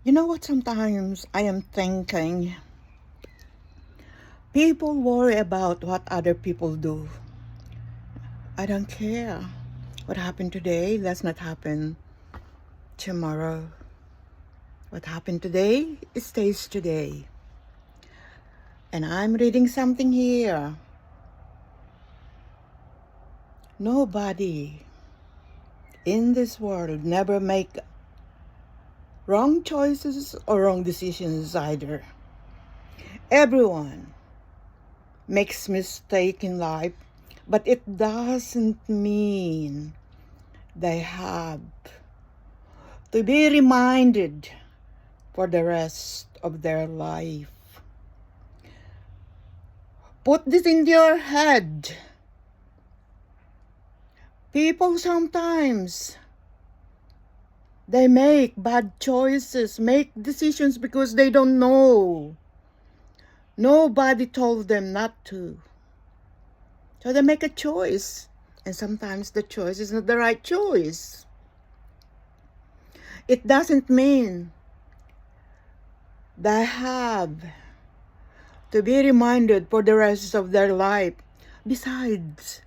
You know what? Sometimes I am thinking people worry about what other people do. I don't care. What happened today does not happen tomorrow. What happened today, it stays today. And I'm reading something here. Nobody in this world never make wrong choices or wrong decisions either. Everyone makes mistake in life, but it doesn't mean they have to be reminded for the rest of their life. Put this into your head. People sometimes they make bad choices, make decisions because they don't know. Nobody told them not to. So they make a choice. And sometimes the choice is not the right choice. It doesn't mean they have to be reminded for the rest of their life. Besides,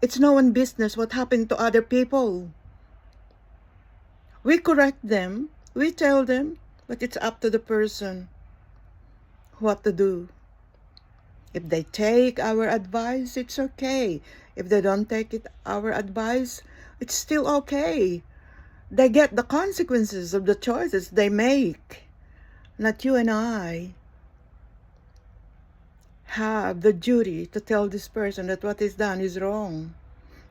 it's no one's business what happened to other people. We correct them, we tell them, but it's up to the person what to do. If they take our advice, it's okay. If they don't take our advice, it's still okay. They get the consequences of the choices they make. Not you and I have the duty to tell this person that what is done is wrong.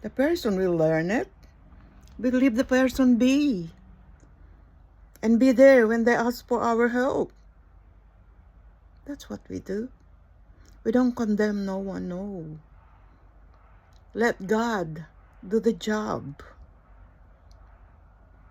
The person will learn it. We leave the person be. And be there when they ask for our help. That's what we do. We don't condemn no one, no. Let God do the job.